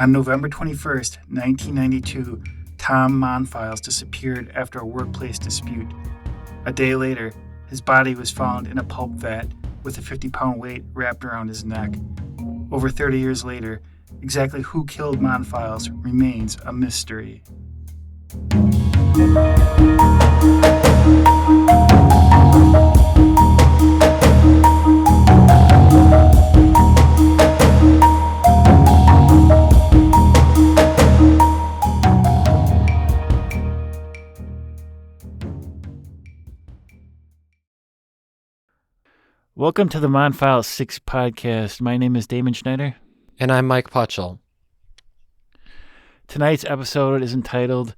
On November 21st, 1992, Tom Monfils disappeared after a workplace dispute. A day later, his body was found in a pulp vat with a 50-pound weight wrapped around his neck. Over 30 years later, exactly who killed Monfils remains a mystery. Welcome to the Monfils 6 podcast. My name is Damon Schneider. And I'm Mike Potchell. Tonight's episode is entitled,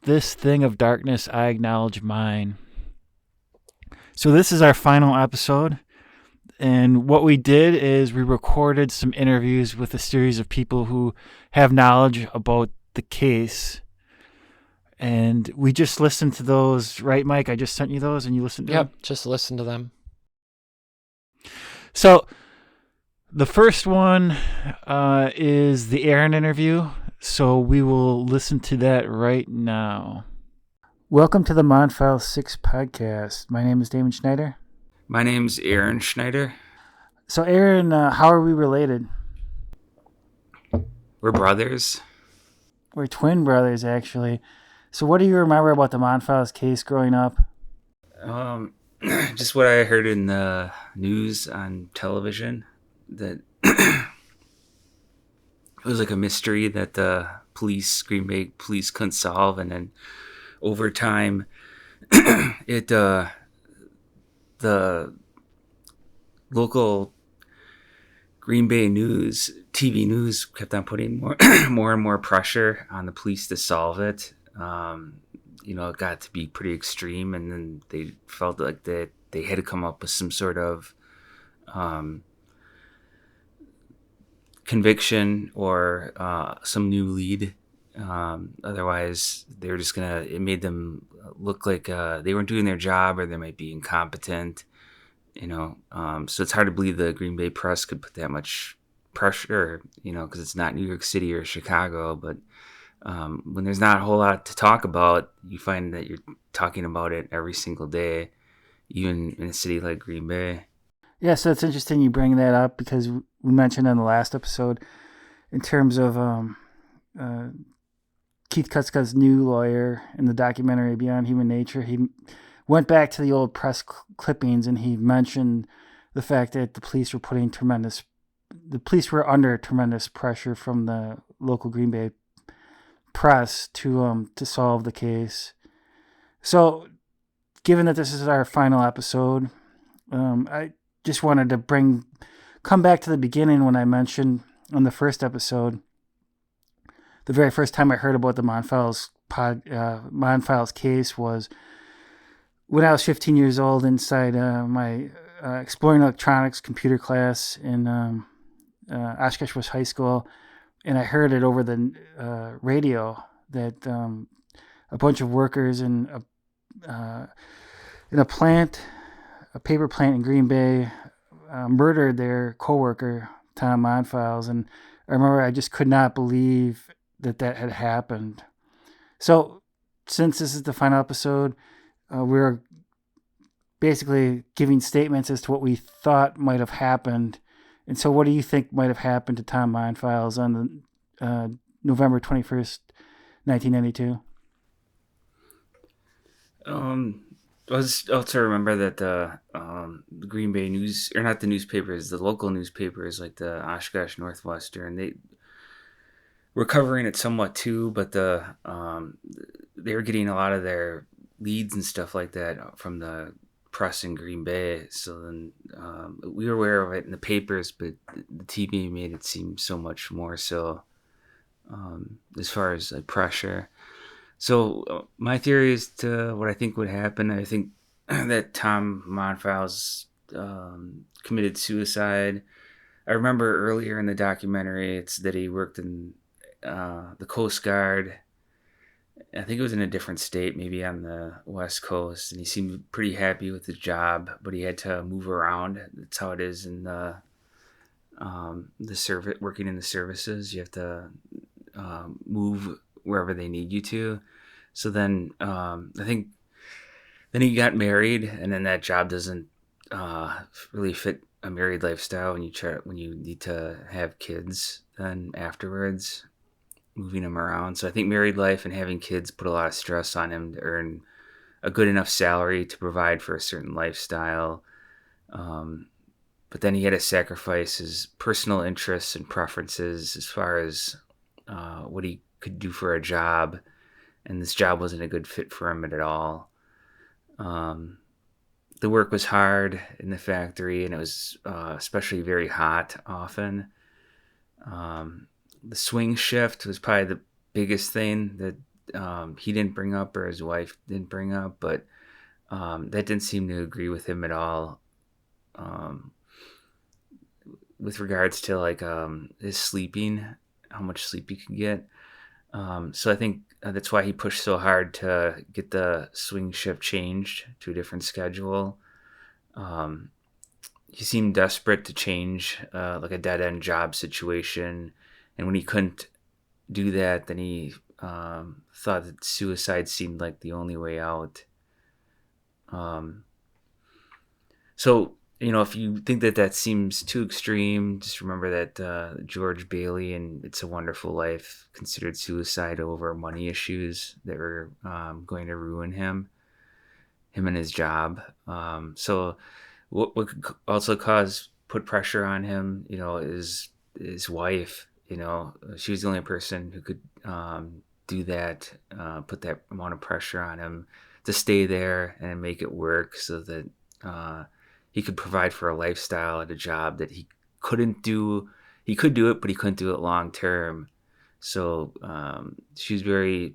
This Thing of Darkness I Acknowledge Mine. So this is our final episode. And what we did is we recorded some interviews with a series of people who have knowledge about the case. And we just listened to those, right, Mike? I just sent you those and you listened to them? Yep, just listen to them. So the first one is the Aaron interview. So we will listen to that right now. Welcome to the Monfils 6 podcast. My name is Damon Schneider. My name's Aaron Schneider. So Aaron, how are we related? We're brothers. We're twin brothers, actually. So what do you remember about the Monfils case growing up? Just what I heard in the news on television, that it was like a mystery that the Green Bay police couldn't solve, and then over time, the local Green Bay TV news kept on putting more and more pressure on the police to solve it. It got to be pretty extreme, and then they felt like that they had to come up with some sort of conviction or some new lead. Otherwise, they were just it made them look like they weren't doing their job, or they might be incompetent. So it's hard to believe the Green Bay press could put that much pressure, because it's not New York City or Chicago, but when there's not a whole lot to talk about, you find that you're talking about it every single day, even in a city like Green Bay. Yeah, so it's interesting you bring that up, because we mentioned in the last episode, in terms of Keith Kutzka's new lawyer in the documentary Beyond Human Nature, he went back to the old press clippings, and he mentioned the fact that the police were under tremendous pressure from the local Green Bay press to solve the case. So, given that this is our final episode, I just wanted to come back to the beginning when I mentioned on the first episode, the very first time I heard about the Monfils case was when I was 15 years old inside my exploring electronics computer class in Oshkosh West High School. And I heard it over the radio that a bunch of workers in a paper plant in Green Bay, murdered their coworker, Tom Monfils. And I remember I just could not believe that had happened. So since this is the final episode, we're basically giving statements as to what we thought might have happened. And so what do you think might have happened to Tom Monfils on November 21st, 1992? I also remember that the Green Bay news, or not the newspapers, the local newspapers like the Oshkosh Northwestern, they were covering it somewhat too, but they were getting a lot of their leads and stuff like that from the press in Green Bay. So then we were aware of it in the papers, but the TV made it seem so much more so as far as like pressure. So my theory is to what I think would happen. I think that Tom Monfils committed suicide. I remember earlier in the documentary, it's that he worked in the Coast Guard. I think it was in a different state, maybe on the West Coast, and he seemed pretty happy with his job, but he had to move around. That's how it is in the service, working in the services. You have to move wherever they need you to. So then I think then he got married, and then that job doesn't really fit a married lifestyle when you need to have kids. Then afterwards, moving him around. So I think married life and having kids put a lot of stress on him to earn a good enough salary to provide for a certain lifestyle. Um, but then he had to sacrifice his personal interests and preferences as far as what he could do for a job, and this job wasn't a good fit for him at all. Um, the work was hard in the factory, and it was especially very hot often. The swing shift was probably the biggest thing that he didn't bring up or his wife didn't bring up, but that didn't seem to agree with him at all. Um, with regards to like his sleeping, how much sleep he could get. So I think that's why he pushed so hard to get the swing shift changed to a different schedule. Um, he seemed desperate to change like a dead end job situation, and when he couldn't do that, then he thought that suicide seemed like the only way out. Um, so if you think that that seems too extreme, just remember that George Bailey in It's a Wonderful Life considered suicide over money issues that were going to ruin him and his job. So what could also put pressure on him, is his wife. She was the only person who could do that, put that amount of pressure on him to stay there and make it work so that he could provide for a lifestyle at a job that he couldn't do. He could do it, but he couldn't do it long term. So she was very.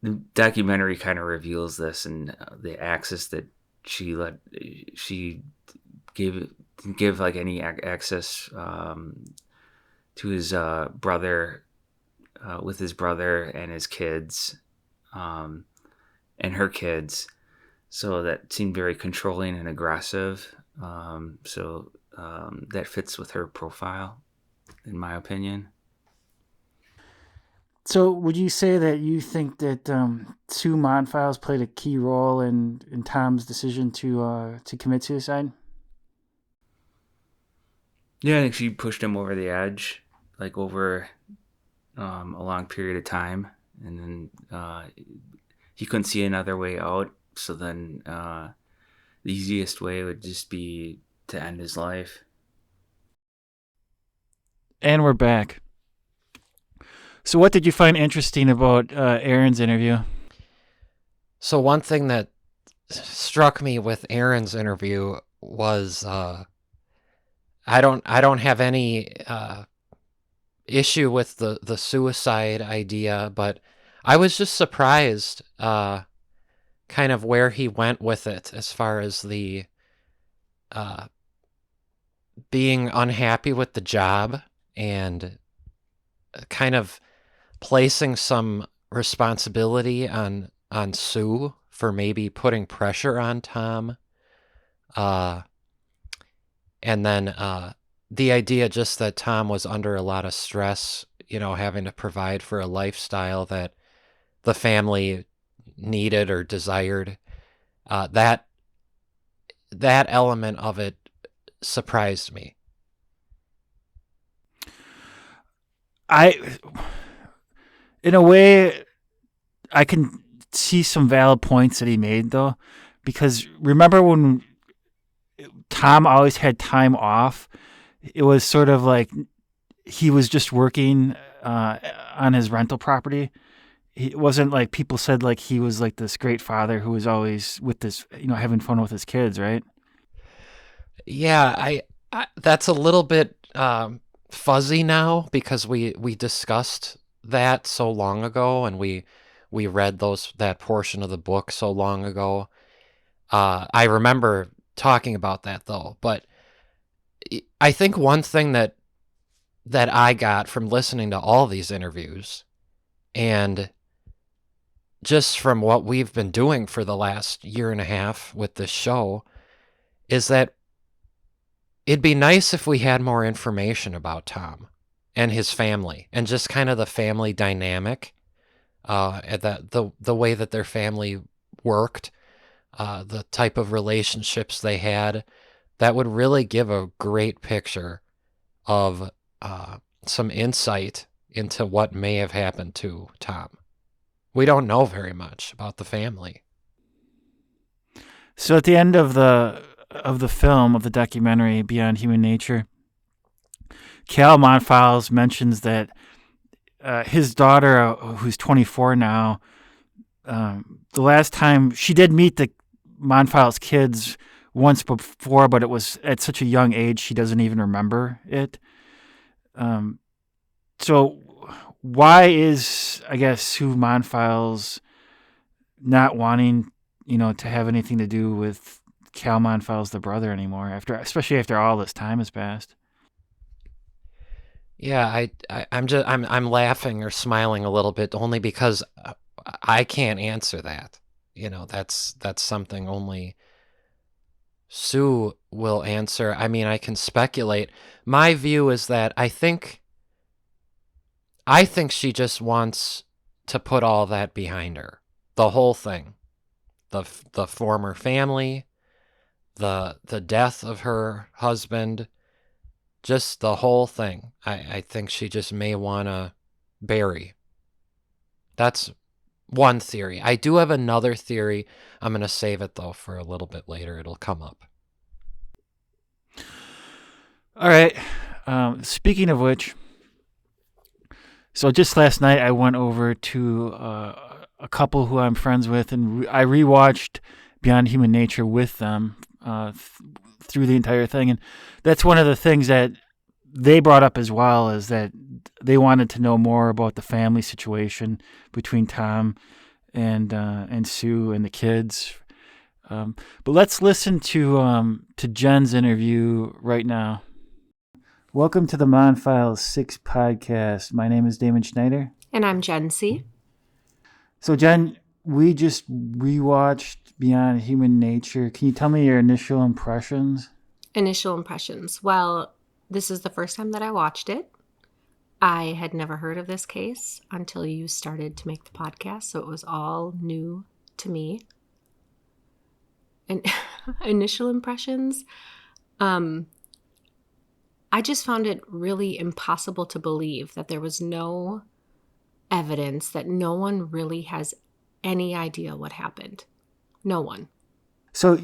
The documentary kind of reveals this, and the access that she gave didn't give like any access to his brother, with his brother and his kids, and her kids. So that seemed very controlling and aggressive. That fits with her profile, in my opinion. So, would you say that you think that Sue Monfils played a key role in Tom's decision to commit suicide? Yeah, I think she pushed him over the edge, like over a long period of time, and then he couldn't see another way out. So then the easiest way would just be to end his life. And we're back. So, what did you find interesting about Aaron's interview? So one thing that struck me with Aaron's interview was I don't have any issue with the suicide idea, but I was just surprised kind of where he went with it as far as the being unhappy with the job and kind of placing some responsibility on Sue for maybe putting pressure on Tom. And then the idea just that Tom was under a lot of stress, having to provide for a lifestyle that the family needed or desired. That element of it surprised me. In a way, I can see some valid points that he made, though, because remember when Tom always had time off? It was sort of like he was just working on his rental property. It wasn't like people said like he was like this great father who was always with this, having fun with his kids, right? Yeah, I that's a little bit fuzzy now because we discussed that so long ago, and we read that portion of the book so long ago. I remember talking about that though, but I think one thing that I got from listening to all these interviews and just from what we've been doing for the last year and a half with this show is that it'd be nice if we had more information about Tom. and his family, and just kind of the family dynamic, and the way that their family worked, the type of relationships they had, that would really give a great picture of some insight into what may have happened to Tom. We don't know very much about the family. So at the end of the film, of the documentary Beyond Human Nature, Cal Monfils mentions that his daughter, who's 24 now, the last time she did meet the Monfils kids once before, but it was at such a young age she doesn't even remember it. So why is, I guess, Sue Monfils not wanting, to have anything to do with Cal Monfils, the brother, anymore, especially after all this time has passed? Yeah, I'm laughing or smiling a little bit only because I can't answer that. That's something only Sue will answer. I mean, I can speculate. My view is that I think she just wants to put all that behind her. The whole thing. The former family, the death of her husband, just the whole thing. I think she just may want to bury. That's one theory. I do have another theory. I'm going to save it, though, for a little bit later. It'll come up. All right. Speaking of which, so just last night I went over to a couple who I'm friends with, and I rewatched Beyond Human Nature with them through the entire thing. And that's one of the things that they brought up as well, is that they wanted to know more about the family situation between Tom and Sue and the kids. But let's listen to Jen's interview right now. Welcome to the Monfils 6 podcast. My name is Damon Schneider. And I'm Jen C. So, Jen, we just rewatched Beyond Human Nature. Can you tell me your initial impressions? Initial impressions. Well, this is the first time that I watched it. I had never heard of this case until you started to make the podcast, so it was all new to me. And initial impressions, I just found it really impossible to believe that there was no evidence, that no one really has any idea what happened. No one. So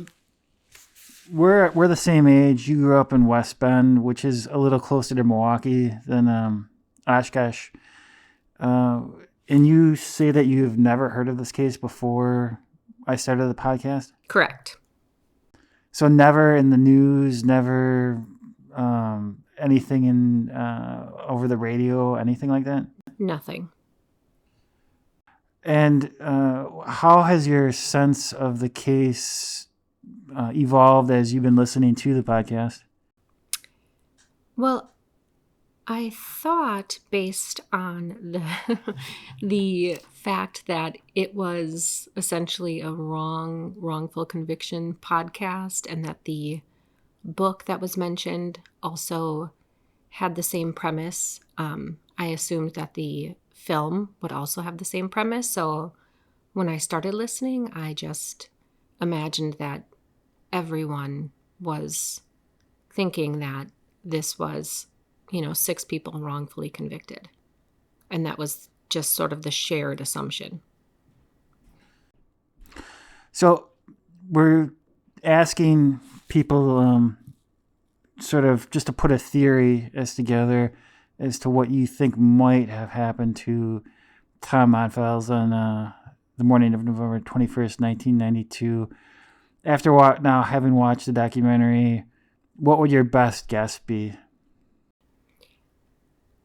we're the same age. You grew up in West Bend, which is a little closer to Milwaukee than Oshkosh. And you say that you've never heard of this case before I started the podcast? Correct. So never in the news, never anything in over the radio, anything like that? Nothing. And how has your sense of the case evolved as you've been listening to the podcast? Well, I thought, based on the fact that it was essentially a wrongful conviction podcast, and that the book that was mentioned also had the same premise, I assumed that the film would also have the same premise. So when I started listening, I just imagined that everyone was thinking that this was, 6 people wrongfully convicted. And that was just sort of the shared assumption. So we're asking people sort of just to put a theory together as to what you think might have happened to Tom Monfils on the morning of November 21st, 1992. After now having watched the documentary, what would your best guess be?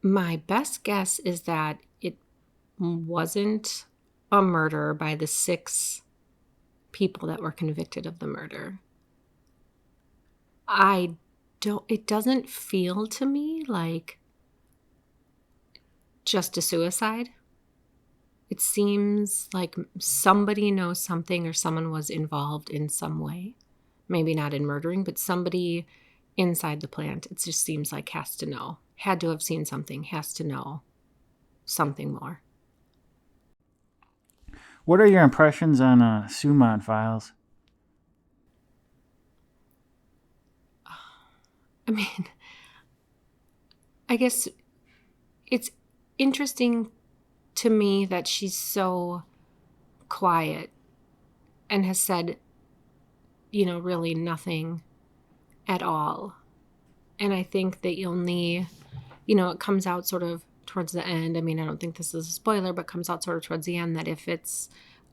My best guess is that it wasn't a murder by the 6 people that were convicted of the murder. It doesn't feel to me like just a suicide. It seems like somebody knows something, or someone was involved in some way. Maybe not in murdering, but somebody inside the plant, it just seems like has had to have seen something, has to know something more. What are your impressions on Sue Monfils? I mean, I guess it's interesting to me that she's so quiet and has said, really nothing at all. And I think the only, it comes out sort of towards the end. I mean, I don't think this is a spoiler, but comes out sort of towards the end that if it's,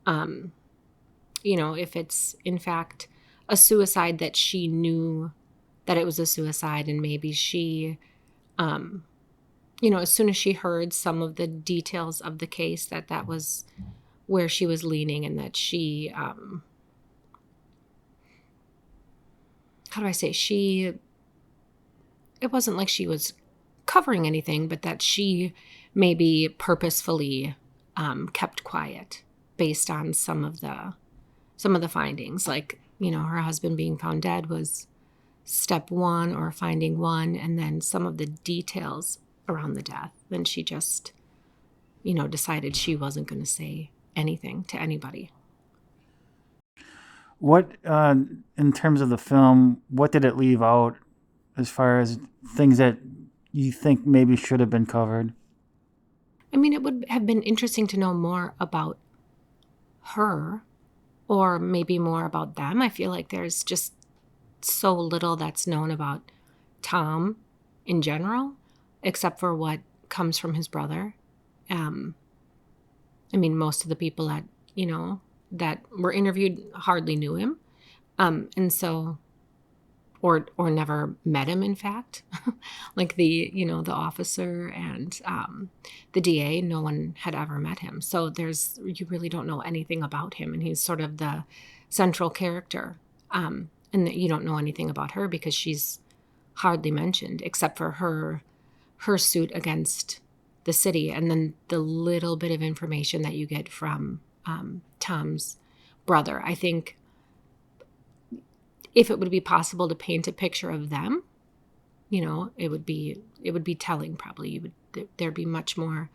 if it's in fact a suicide, that she knew that it was a suicide, and maybe she, as soon as she heard some of the details of the case, that was where she was leaning, and that she, how do I say, it wasn't like she was covering anything, but that she maybe purposefully kept quiet based on some of the findings. Like, her husband being found dead was step one, or finding one, and then some of the details around the death. Then she just, decided she wasn't going to say anything to anybody. What, in terms of the film, what did it leave out as far as things that you think maybe should have been covered? I mean, it would have been interesting to know more about her, or maybe more about them. I feel like there's just so little that's known about Tom in general, except for what comes from his brother. I mean, most of the people that were interviewed hardly knew him. And so, or never met him, in fact. Like the officer and the DA, no one had ever met him. So you really don't know anything about him. And he's sort of the central character. And you don't know anything about her because she's hardly mentioned, except for her suit against the city, and then the little bit of information that you get from Tom's brother. I think if it would be possible to paint a picture of them, it would be telling. Probably there'd be much more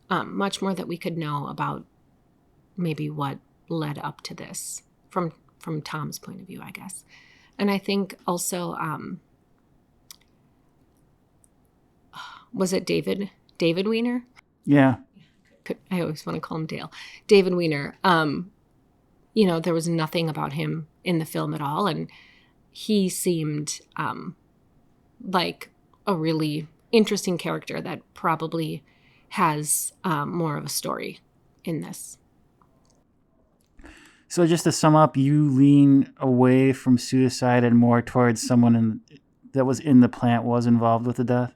that we could know about maybe what led up to this from Tom's point of view, I guess. And I think also, was it David Weiner? Yeah. I always want to call him Dale. David Weiner. There was nothing about him in the film at all, and he seemed like a really interesting character that probably has more of a story in this. So just to sum up, you lean away from suicide and more towards someone that was in the plant was involved with the death?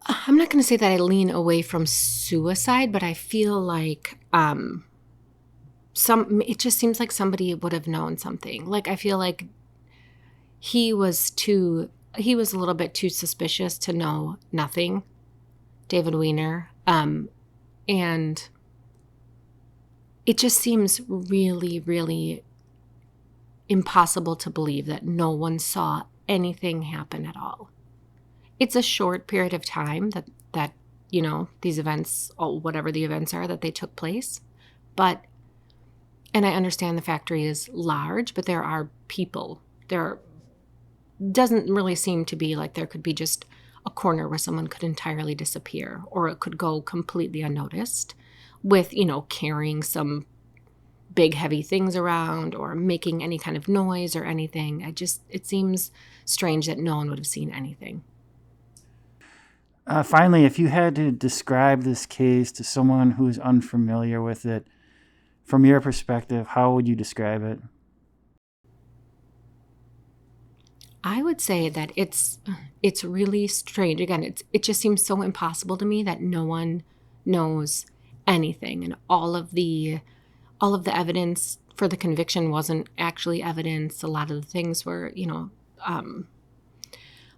I'm not going to say that I lean away from suicide, but I feel like it just seems like somebody would have known something. Like, I feel like he was a little bit too suspicious to know nothing, David Weiner. And it just seems really, really impossible to believe that no one saw anything happen at all. It's a short period of time that these events, or whatever the events are, that they took place. And I understand the factory is large, but there are people. There doesn't really seem to be like there could be just a corner where someone could entirely disappear, or it could go completely unnoticed with, carrying some big heavy things around or making any kind of noise or anything. It seems strange that no one would have seen anything. Finally, if you had to describe this case to someone who's unfamiliar with it, from your perspective, how would you describe it? I would say that it's really strange. Again, it just seems so impossible to me that no one knows anything, and all of the evidence for the conviction wasn't actually evidence. A lot of the things were,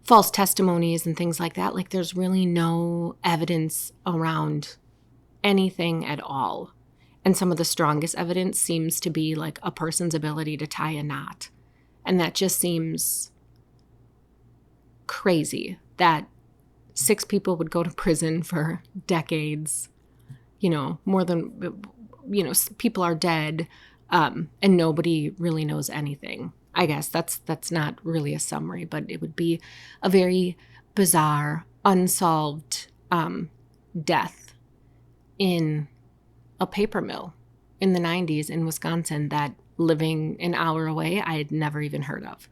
false testimonies and things like that. Like, there's really no evidence around anything at all. And some of the strongest evidence seems to be like a person's ability to tie a knot. And that just seems crazy that 6 people would go to prison for decades, more than, people are dead, and nobody really knows anything. I guess that's not really a summary, but it would be a very bizarre, unsolved death in a paper mill in the 90s in Wisconsin that, living an hour away, I had never even heard of.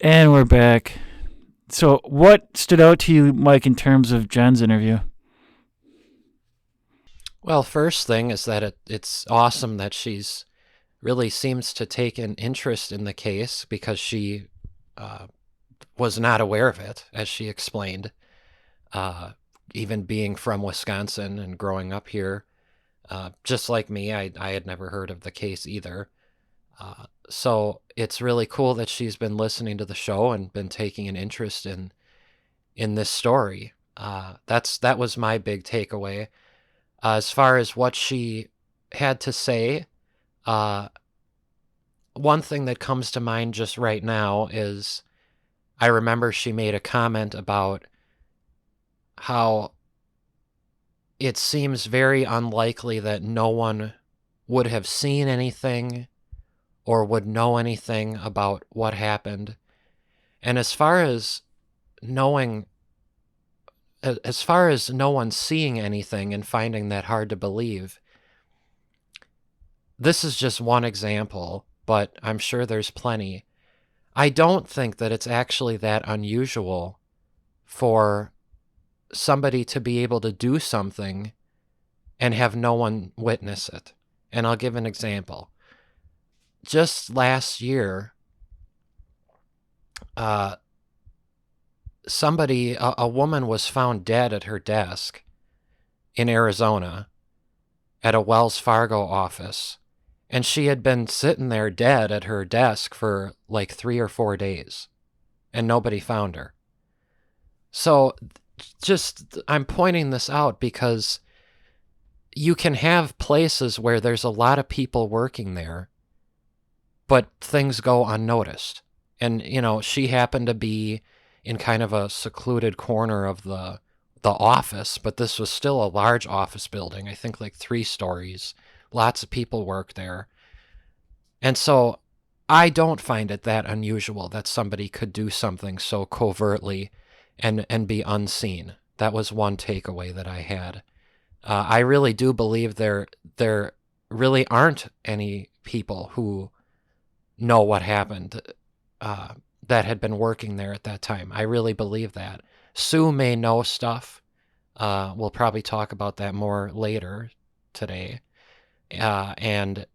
And we're back. So what stood out to you, Mike, in terms of Jen's interview? Well, first thing is that it's awesome that she's really seems to take an interest in the case, because she was not aware of it, as she explained, even being from Wisconsin and growing up here. Just like me, I had never heard of the case either. So it's really cool that she's been listening to the show and been taking an interest in this story. That was my big takeaway. As far as what she had to say, one thing that comes to mind just right now is I remember she made a comment about how it seems very unlikely that no one would have seen anything or would know anything about what happened. And as far as no one seeing anything and finding that hard to believe, this is just one example, but I'm sure there's plenty. I don't think that it's actually that unusual for somebody to be able to do something and have no one witness it. And I'll give an example. Just last year, a woman was found dead at her desk in Arizona at a Wells Fargo office, and she had been sitting there dead at her desk for like 3 or 4 days, and nobody found her. So I'm pointing this out because you can have places where there's a lot of people working there, but things go unnoticed. And, she happened to be in kind of a secluded corner of the office, but this was still a large office building, I think like 3 stories. Lots of people work there. And so I don't find it that unusual that somebody could do something so covertly and be unseen. That was one takeaway that I had. I really do believe there really aren't any people who know what happened that had been working there at that time. I really believe that. Sue may know stuff. We'll probably talk about that more later today. And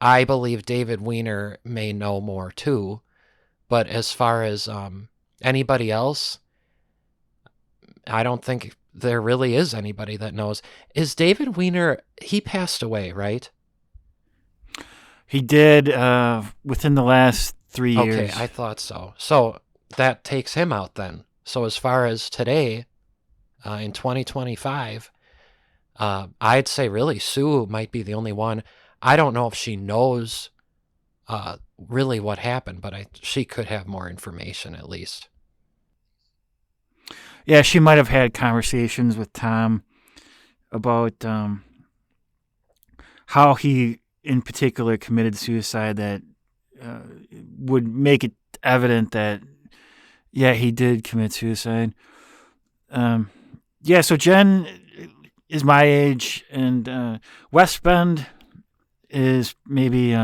I believe David Weiner may know more too. But as far as anybody else, I don't think there really is anybody that knows. Is David Weiner, he passed away, right? He did within the last 3 years. Okay, I thought so. So that takes him out then. So as far as today, in 2025, I'd say really Sue might be the only one. I don't know if she knows really what happened, but she could have more information at least. Yeah, she might have had conversations with Tom about how he, in particular, committed suicide that would make it evident that, yeah, he did commit suicide. So Jen is my age, and West Bend is maybe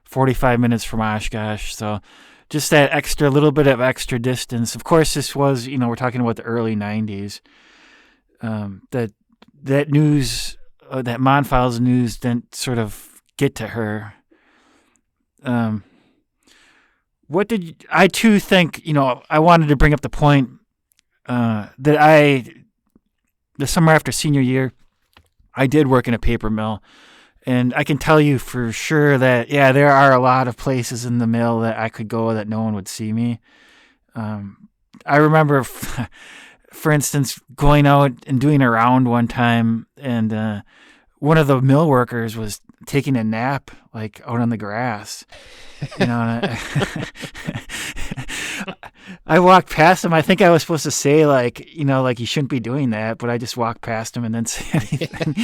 45 minutes from Oshkosh, so just that little bit of extra distance. Of course, this was, we're talking about the early 90s. That news, that Monfils news didn't sort of get to her. I too think, I wanted to bring up the point that the summer after senior year, I did work in a paper mill. And I can tell you for sure that, yeah, there are a lot of places in the mill that I could go that no one would see me. I remember, for instance, going out and doing a round one time, and one of the mill workers was taking a nap, like out on the grass. I walked past him. I think I was supposed to say like you shouldn't be doing that, but I just walked past him and didn't say anything.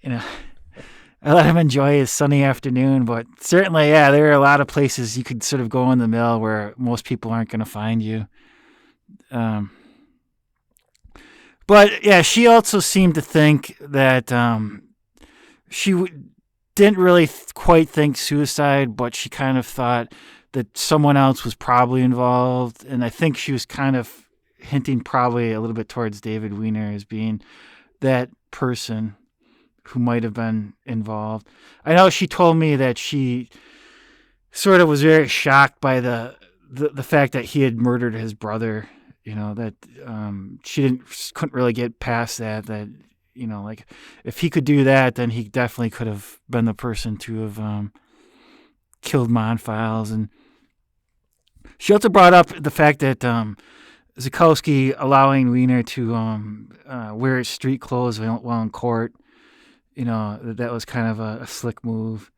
you know, I let him enjoy his sunny afternoon. But certainly, yeah, there are a lot of places you could sort of go in the mill where most people aren't going to find you. But yeah, she also seemed to think that didn't really quite think suicide, but she kind of thought that someone else was probably involved. And I think she was kind of hinting probably a little bit towards David Weiner as being that person who might have been involved. I know she told me that she sort of was very shocked by the fact that he had murdered his brother. That she couldn't really get past that like if he could do that, then he definitely could have been the person to have killed Monfils. And she also brought up the fact that Zukowski allowing Weiner to wear his street clothes while in court, that was kind of a slick move.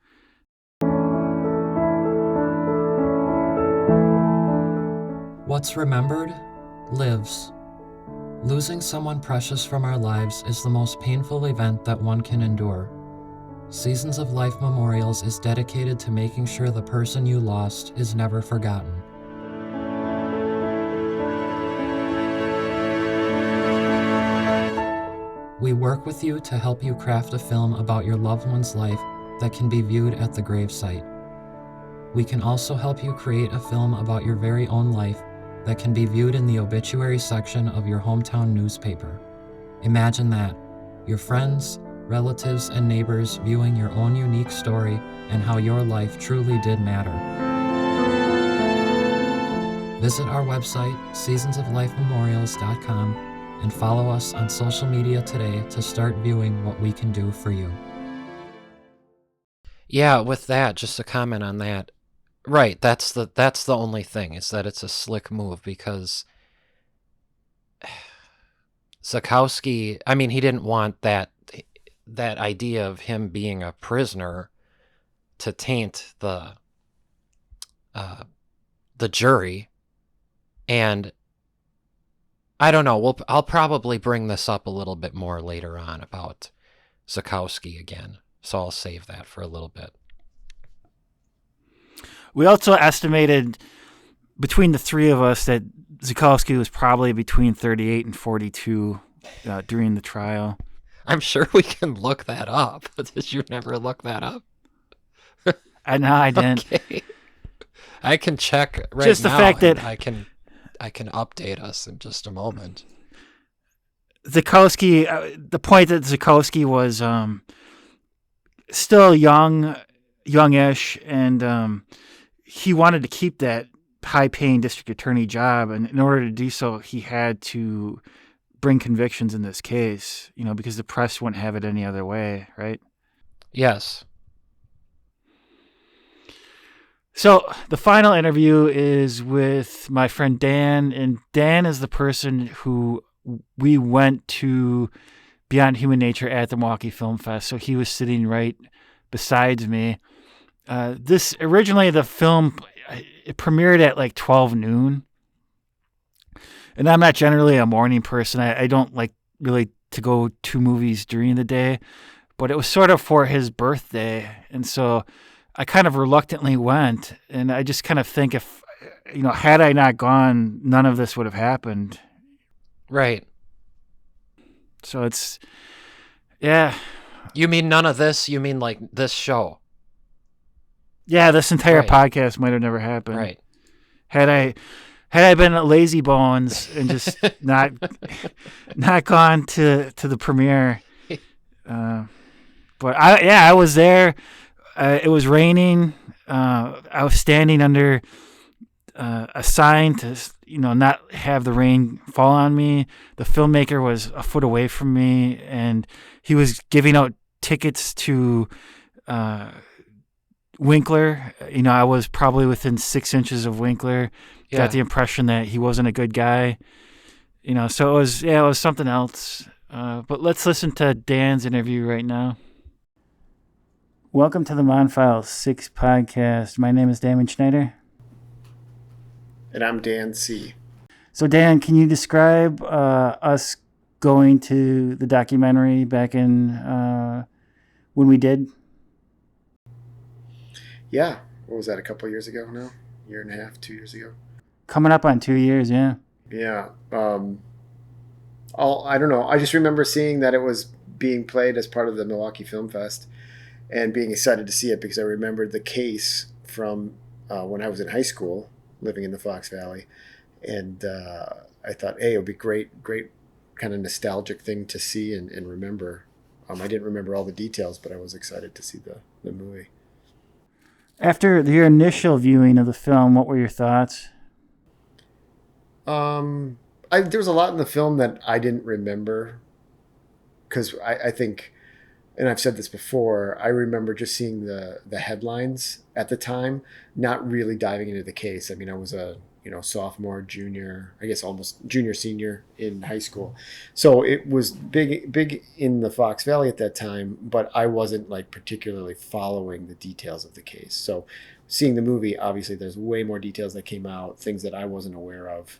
What's remembered lives. Losing someone precious from our lives is the most painful event that one can endure. Seasons of Life Memorials is dedicated to making sure the person you lost is never forgotten. We work with you to help you craft a film about your loved one's life that can be viewed at the gravesite. We can also help you create a film about your very own life that can be viewed in the obituary section of your hometown newspaper. Imagine that, your friends, relatives, and neighbors viewing your own unique story and how your life truly did matter. Visit our website, seasonsoflifememorials.com, and follow us on social media today to start viewing what we can do for you. Yeah, with that, just a comment on that. Right, that's the only thing, is that it's a slick move, because Zukowski, I mean, he didn't want that idea of him being a prisoner to taint the jury. And I don't know, I'll probably bring this up a little bit more later on about Zukowski again, so I'll save that for a little bit. We also estimated between the three of us that Zukowski was probably between 38 and 42 during the trial. I'm sure we can look that up. Did you never look that up? No, I didn't. Okay. I can check right now. Just the fact that I can update us in just a moment. Zukowski, the point that Zukowski was still youngish, and he wanted to keep that high-paying district attorney job, and in order to do so, he had to bring convictions in this case, because the press wouldn't have it any other way, right? Yes. So the final interview is with my friend Dan, and Dan is the person who we went to Beyond Human Nature at the Milwaukee Film Fest, so he was sitting right beside me. Originally the film, it premiered at like 12 noon. And I'm not generally a morning person. I don't like really to go to movies during the day, but it was sort of for his birthday. And so I kind of reluctantly went, and I just kind of think if, had I not gone, none of this would have happened. Right. So it's, yeah. You mean none of this? You mean like this show? Yeah, this entire Right. podcast might have never happened. Right. Had I been lazy bones and just not gone to the premiere. But I was there. It was raining. I was standing under a sign to not have the rain fall on me. The filmmaker was a foot away from me, and he was giving out tickets to Winkler. I was probably within 6 inches of Winkler. Yeah. Got the impression that he wasn't a good guy. So it was something else. But let's listen to Dan's interview right now. Welcome to the Monfils 6 podcast. My name is Damon Schneider. And I'm Dan C. So, Dan, can you describe us going to the documentary back in when we did? Yeah. What was that, a couple years ago now? Year and a half, 2 years ago? Coming up on 2 years, yeah. Yeah. I don't know. I just remember seeing that it was being played as part of the Milwaukee Film Fest and being excited to see it because I remembered the case from when I was in high school living in the Fox Valley. And I thought, hey, it would be great kind of nostalgic thing to see and remember. I didn't remember all the details, but I was excited to see the movie. After your initial viewing of the film, what were your thoughts? There was a lot in the film that I didn't remember because I think, and I've said this before, I remember just seeing the headlines at the time, not really diving into the case. I mean, I was a sophomore, junior, I guess almost junior, senior in high school, so it was big in the Fox Valley at that time. But I wasn't like particularly following the details of the case. So, seeing the movie, obviously, there's way more details that came out, things that I wasn't aware of,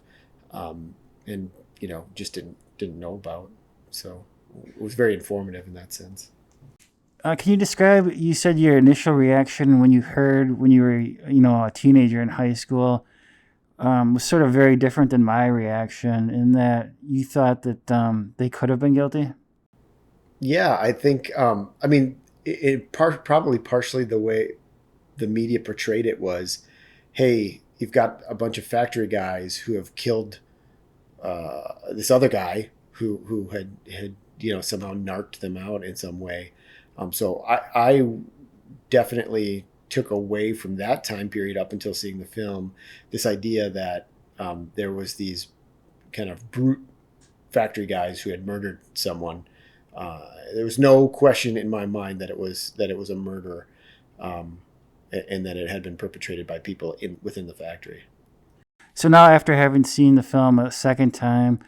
and just didn't know about. So, it was very informative in that sense. Can you describe? You said your initial reaction when you heard when you were, a teenager in high school, was sort of very different than my reaction. In that you thought that they could have been guilty. Yeah, I think. I mean, probably partially the way the media portrayed it was, hey, you've got a bunch of factory guys who have killed this other guy who had somehow narked them out in some way. So I definitely took away from that time period up until seeing the film this idea that there was these kind of brute factory guys who had murdered someone. There was no question in my mind that it was a murder, and that it had been perpetrated by people within the factory. So now, after having seen the film a second time,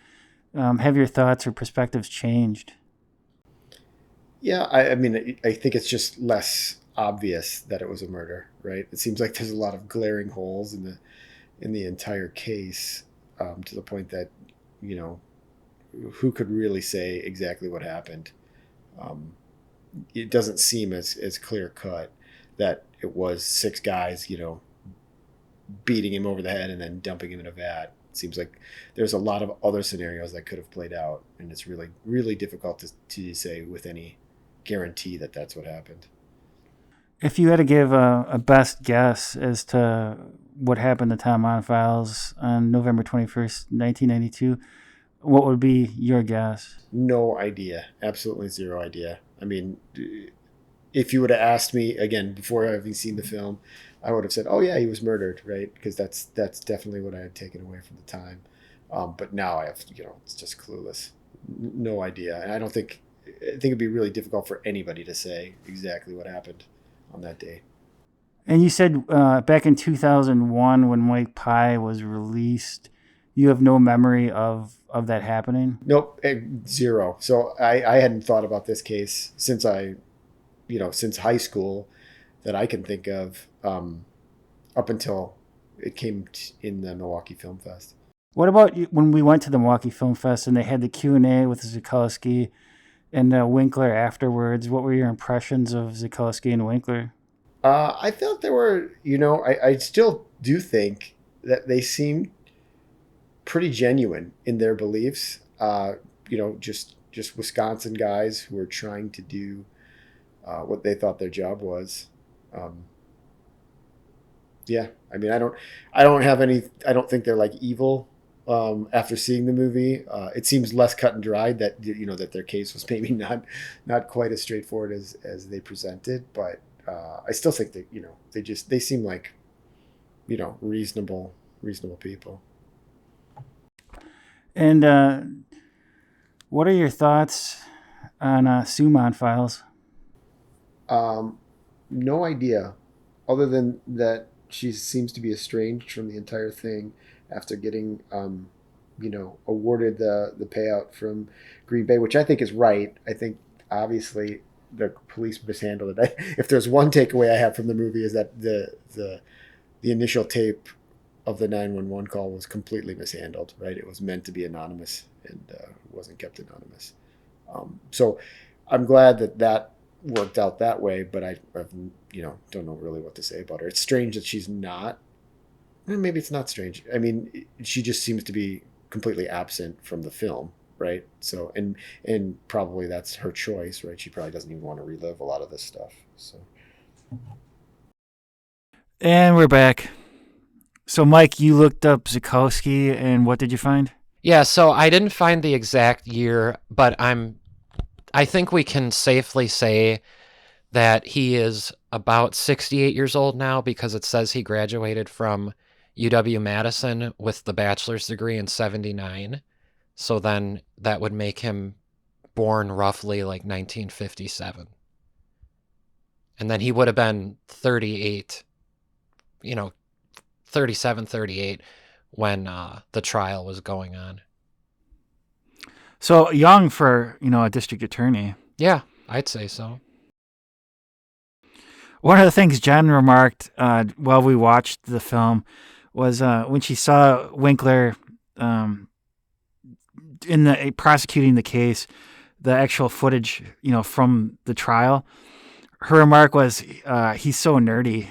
have your thoughts or perspectives changed? Yeah, I mean, I think it's just less obvious that it was a murder, right? It seems like there's a lot of glaring holes in the entire case, to the point that, who could really say exactly what happened? Um, it doesn't seem as clear cut that it was six guys, beating him over the head and then dumping him in a vat. It seems like there's a lot of other scenarios that could have played out, and it's really, really difficult to say with any guarantee that that's what happened. If you had to give a best guess as to what happened to Tom Monfils on November 21st, 1992, what would be your guess? No idea. Absolutely zero idea. I mean, if you would have asked me again before having seen the film, I would have said, "Oh yeah, he was murdered," right? Because that's definitely what I had taken away from the time. But now I have, it's just clueless. No idea, and I think it'd be really difficult for anybody to say exactly what happened on that day. And you said back in 2001 when White Pie was released, you have no memory of that happening? Nope, zero. So I hadn't thought about this case since since high school that I can think of, up until it came in the Milwaukee Film Fest. What about when we went to the Milwaukee Film Fest and they had the Q&A with Zukowski and Winkler afterwards? What were your impressions of Zukowski and Winkler? I felt there were, I still do think that they seemed pretty genuine in their beliefs. Just Wisconsin guys who were trying to do what they thought their job was. Yeah, I mean, I don't think they're like evil. After seeing the movie, it seems less cut and dried that that their case was maybe not quite as straightforward as they presented, but I still think that they seem like reasonable people. And what are your thoughts on Sue Monfils? No idea, other than that she seems to be estranged from the entire thing after getting awarded the payout from Green Bay, which I think is right. I think obviously the police mishandled it. If there's one takeaway I have from the movie is that the initial tape of the 911 call was completely mishandled, right? It was meant to be anonymous and wasn't kept anonymous. So I'm glad that worked out that way, but I've don't know really what to say about her. It's strange that she's not. Maybe it's not strange. I mean, she just seems to be completely absent from the film, right? So and probably that's her choice, right? She probably doesn't even want to relive a lot of this stuff. So. And we're back. So, Mike, you looked up Zukowski, and what did you find? Yeah, so I didn't find the exact year, but I think we can safely say that he is about 68 years old now because it says he graduated from UW-Madison with the bachelor's degree in 79. So then that would make him born roughly like 1957. And then he would have been 38, 37, 38 when the trial was going on. So young for, a district attorney. Yeah, I'd say so. One of the things Jen remarked while we watched the film was when she saw Winkler in the prosecuting the case, the actual footage, from the trial. Her remark was, "He's so nerdy."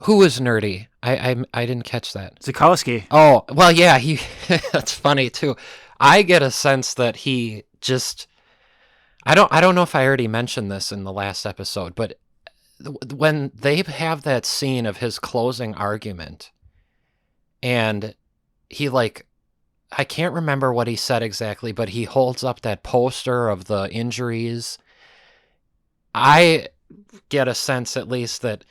Who was nerdy? I didn't catch that. Zukowski. Oh, well, yeah, he. That's funny too. I get a sense that he just. I don't know if I already mentioned this in the last episode, but when they have that scene of his closing argument, and he I can't remember what he said exactly, but he holds up that poster of the injuries. I get a sense, at least, that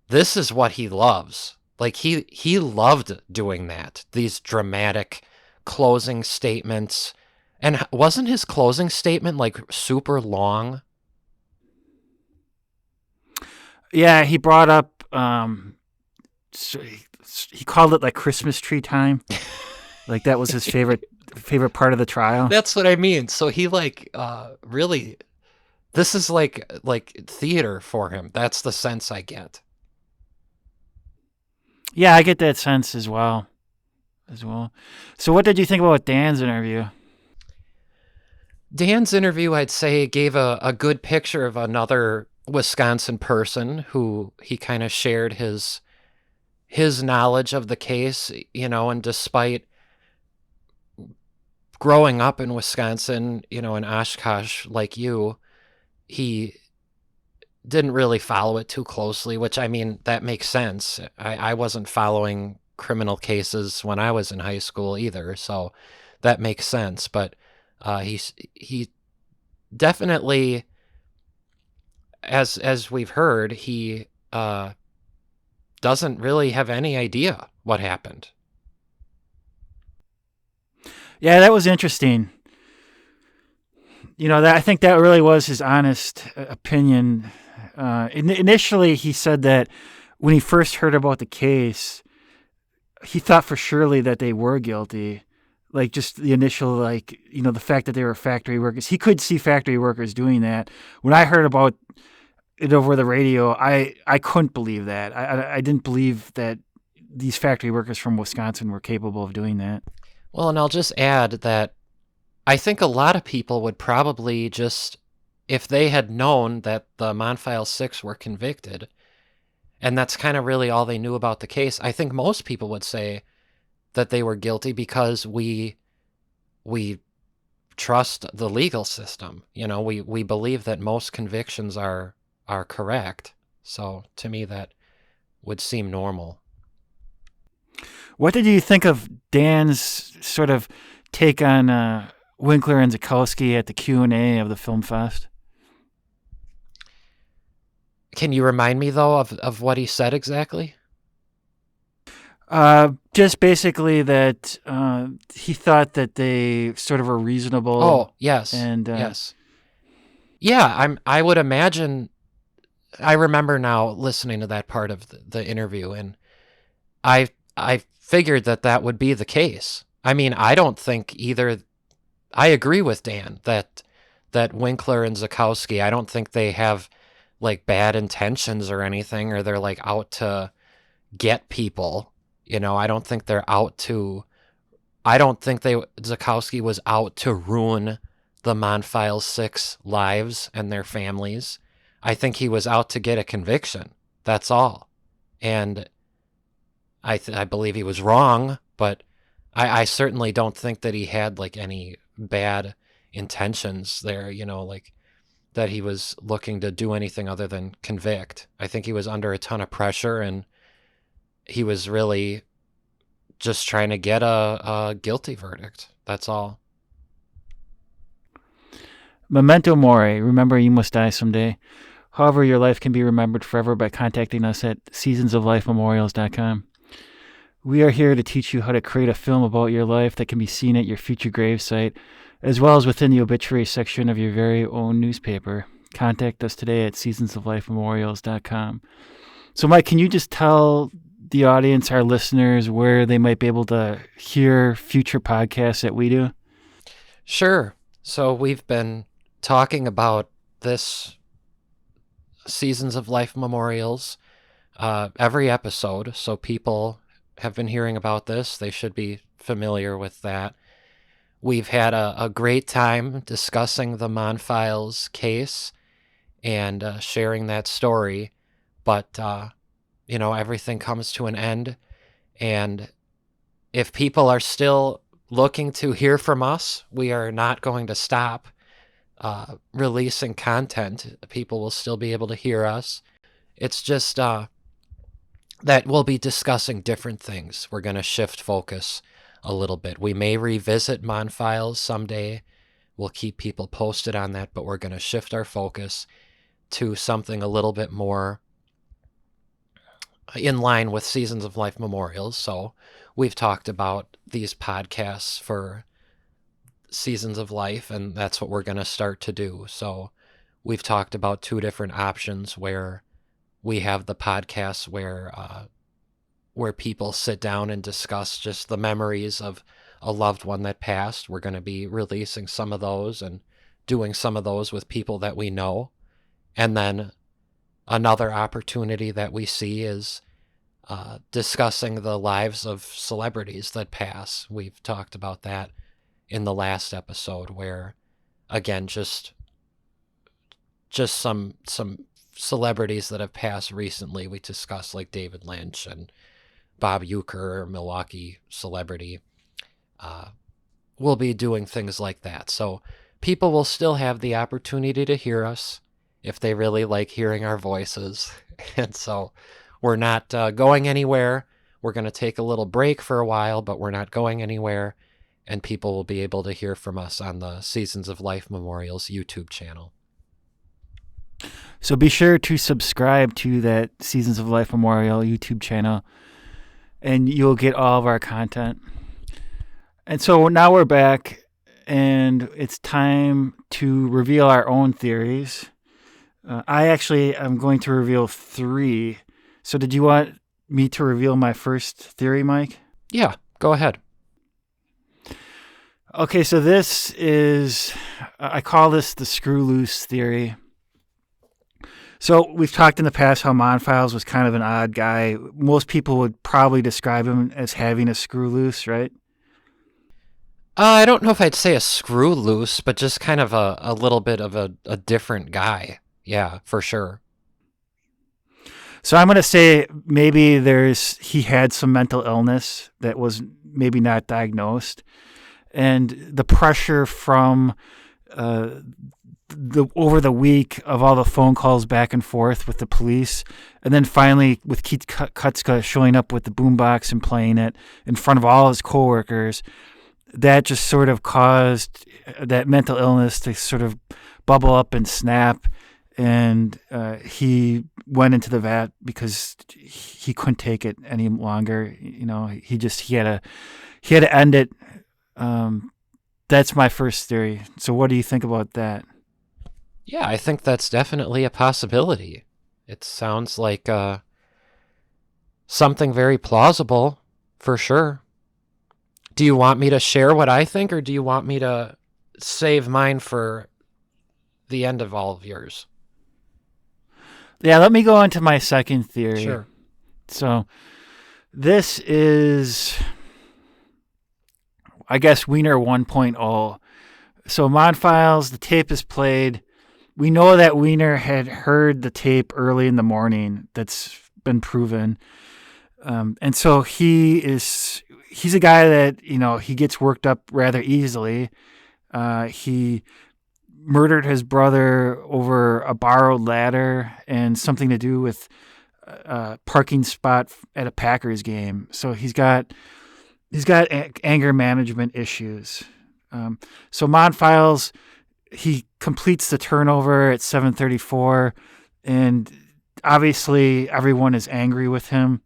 this is what he loves. Like he loved doing that. These dramatic closing statements. And wasn't his closing statement like super long? Yeah, he brought up. He called it like Christmas tree time. Like that was his favorite part of the trial. That's what I mean. So he really. This is like theater for him. That's the sense I get. Yeah, I get that sense as well. So what did you think about Dan's interview? Dan's interview, I'd say, gave a good picture of another Wisconsin person who he kind of shared his knowledge of the case, and despite growing up in Wisconsin, in Oshkosh like you, he didn't really follow it too closely, which, I mean, that makes sense. I wasn't following criminal cases when I was in high school either, so that makes sense. But he definitely, as we've heard, he doesn't really have any idea what happened. Yeah, that was interesting. I think that really was his honest opinion. Initially, he said that when he first heard about the case, he thought for surely that they were guilty. Like just the initial, the fact that they were factory workers. He could see factory workers doing that. When I heard about it over the radio, I couldn't believe that. I didn't believe that these factory workers from Wisconsin were capable of doing that. Well, and I'll just add that I think a lot of people would probably just, if they had known that the Monfils 6 were convicted, and that's kind of really all they knew about the case, I think most people would say that they were guilty because we trust the legal system. We believe that most convictions are correct. So to me, that would seem normal. What did you think of Dan's sort of take on Winkler and Zukowski at the Q&A of the Film Fest? Can you remind me, though, of what he said exactly? Just basically that he thought that they sort of were reasonable. Oh, yes. And yes. Yeah, I would imagine. I remember now listening to that part of the interview, and I figured that would be the case. I mean, I don't think either. I agree with Dan that Winkler and Zukowski, I don't think they have like bad intentions or anything, or they're like out to get people. I don't think they're out to. I don't think Zakowski was out to ruin the Monfils 6 lives and their families. I think he was out to get a conviction. That's all. And I believe he was wrong, but I certainly don't think that he had like any bad intentions there, like that he was looking to do anything other than convict. I think he was under a ton of pressure, and he was really just trying to get a guilty verdict. That's all. Memento mori. Remember, you must die someday. However, your life can be remembered forever by contacting us at seasonsoflifememorials.com. We are here to teach you how to create a film about your life that can be seen at your future gravesite, as well as within the obituary section of your very own newspaper. Contact us today at seasonsoflifememorials.com. So, Mike, can you just tell the audience, our listeners, where they might be able to hear future podcasts that we do? Sure. So we've been talking about this Seasons of Life Memorials every episode, so people have been hearing about this. They should be familiar with that. We've had a great time discussing the Monfils case and sharing that story, but, everything comes to an end, and if people are still looking to hear from us, we are not going to stop releasing content. People will still be able to hear us. It's just that we'll be discussing different things. We're going to shift focus a little bit. We may revisit Monfils someday. We'll keep people posted on that, but we're going to shift our focus to something a little bit more in line with Seasons of Life Memorials. So we've talked about these podcasts for Seasons of Life, and that's what we're going to start to do. So we've talked about two different options where we have the podcasts where people sit down and discuss just the memories of a loved one that passed. We're going to be releasing some of those and doing some of those with people that we know. And then another opportunity that we see is discussing the lives of celebrities that pass. We've talked about that in the last episode, where, again, just some celebrities that have passed recently. We discussed like David Lynch and Bob Uecker, Milwaukee celebrity. We'll be doing things like that. So people will still have the opportunity to hear us if they really like hearing our voices. And so we're not going anywhere. We're going to take a little break for a while, but we're not going anywhere. And people will be able to hear from us on the Seasons of Life Memorials YouTube channel. So be sure to subscribe to that Seasons of Life Memorial YouTube channel, and you'll get all of our content. And so now we're back, and it's time to reveal our own theories. I actually am going to reveal 3. So did you want me to reveal my first theory, Mike? Yeah, go ahead. Okay, so this is, I call this the screw loose theory. So we've talked in the past how Monfils was kind of an odd guy. Most people would probably describe him as having a screw loose, right? I don't know if I'd say a screw loose, but just kind of a little bit of a different guy. Yeah, for sure. So I'm going to say maybe he had some mental illness that was maybe not diagnosed. And the pressure from over the week of all the phone calls back and forth with the police, and then finally with Keith Kutska showing up with the boombox and playing it in front of all his coworkers, that just sort of caused that mental illness to sort of bubble up and snap. And he went into the vat because he couldn't take it any longer. You know, he had to end it. That's my first theory. So what do you think about that? Yeah, I think that's definitely a possibility. It sounds like something very plausible, for sure. Do you want me to share what I think, or do you want me to save mine for the end of all of yours? Yeah, let me go on to my second theory. Sure. So This is, I guess, Wiener 1.0. So Monfils, the tape is played. We know that Wiener had heard the tape early in the morning. That's been proven. And so he's a guy that, he gets worked up rather easily. He murdered his brother over a borrowed ladder and something to do with a parking spot at a Packers game. So he's got anger management issues. So Monfils, he completes the turnover at 7:34, and obviously everyone is angry with him.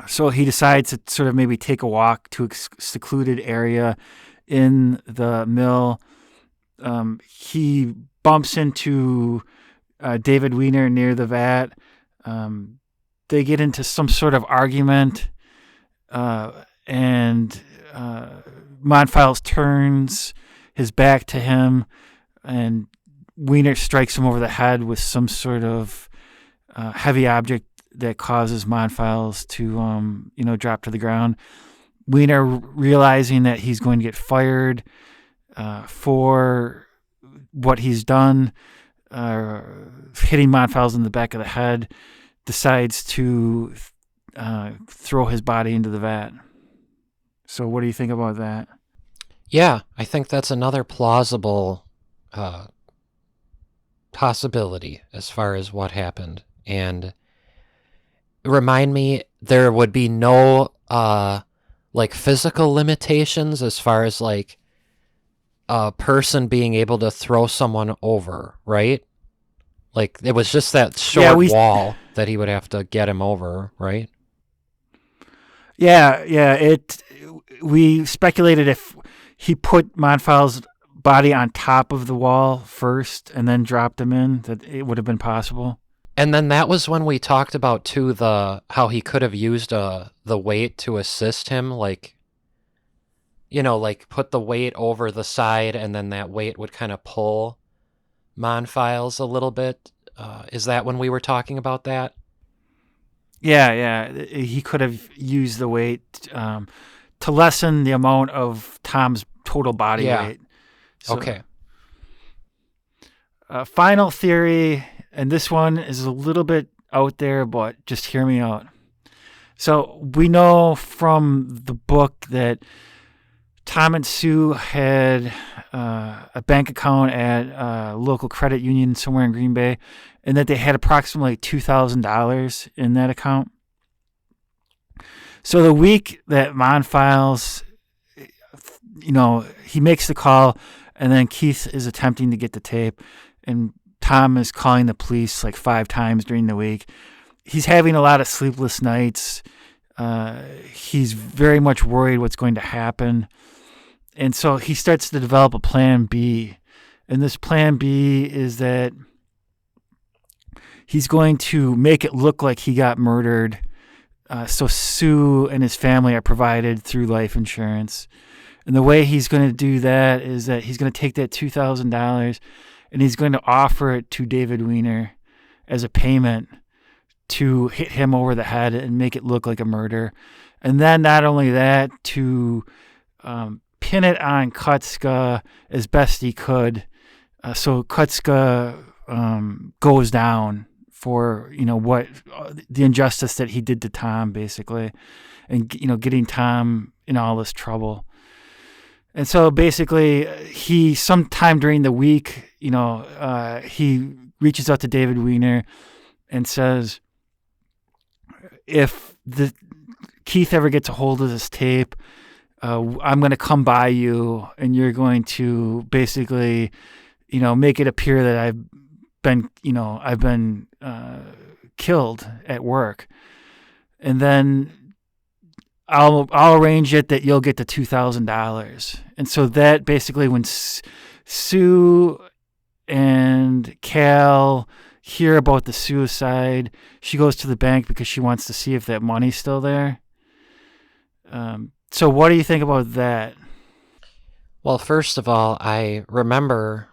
So he decides to sort of maybe take a walk to a secluded area in the mill. He bumps into David Wiener near the vat. They get into some sort of argument, and Monfils turns his back to him, and Wiener strikes him over the head with some sort of heavy object that causes Monfils to, drop to the ground. Wiener, realizing that he's going to get fired for what he's done, hitting Monfils in the back of the head, decides to throw his body into the vat. So what do you think about that? Yeah, I think that's another plausible possibility as far as what happened. And remind me, there would be no physical limitations as far as like a person being able to throw someone over, right? Like it was just that short wall that he would have to get him over, right? Yeah. We speculated if he put Monfils' body on top of the wall first and then dropped him in, that it would have been possible. And then that was when we talked about too how he could have used the weight to assist him, like put the weight over the side, and then that weight would kind of pull Monfils a little bit. Is that when we were talking about that? Yeah. He could have used the weight to lessen the amount of Tom's total body weight. So, okay. Final theory, and this one is a little bit out there, but just hear me out. So we know from the book that Tom and Sue had a bank account at a local credit union somewhere in Green Bay, and that they had approximately $2,000 in that account. So the week that Monfils, he makes the call, and then Keith is attempting to get the tape, and Tom is calling the police like 5 times during the week. He's having a lot of sleepless nights. He's very much worried what's going to happen. And so he starts to develop a plan B. And this plan B is that he's going to make it look like he got murdered. So Sue and his family are provided through life insurance. And the way he's going to do that is that he's going to take that $2,000 and he's going to offer it to David Wiener as a payment to hit him over the head and make it look like a murder. And then not only that, to pin it on Kutska as best he could. So Kutska goes down for, what the injustice that he did to Tom, basically, and, getting Tom in all this trouble. And so basically he, sometime during the week, he reaches out to David Wiener and says, if Keith ever gets a hold of this tape, I'm going to come by you and you're going to basically, make it appear that I've been killed at work. And then I'll arrange it that you'll get the $2,000. And so that basically, when Sue and Cal hear about the suicide, she goes to the bank because she wants to see if that money's still there. So what do you think about that? Well, first of all, I remember,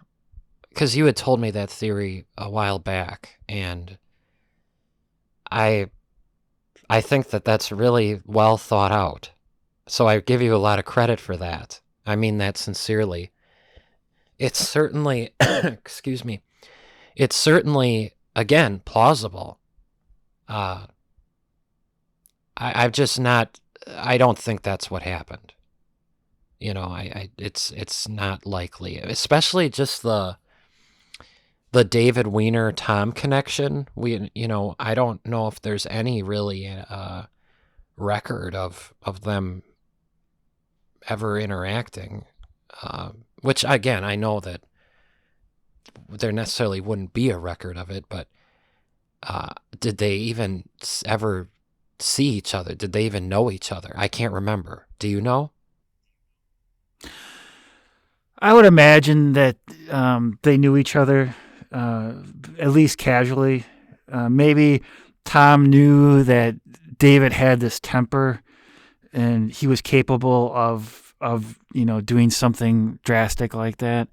because you had told me that theory a while back, and I I think that that's really well thought out. So I give you a lot of credit for that. I mean that sincerely. It's certainly, excuse me, it's certainly, again, plausible. I've just not, I don't think that's what happened. It's not likely, especially just the David Weiner Tom connection. I don't know if there's any really record of them ever interacting. Which again, I know that there necessarily wouldn't be a record of it, but did they even ever see each other? Did they even know each other? I can't remember. Do you know? I would imagine that they knew each other, at least casually. Maybe Tom knew that David had this temper, and he was capable of doing something drastic like that.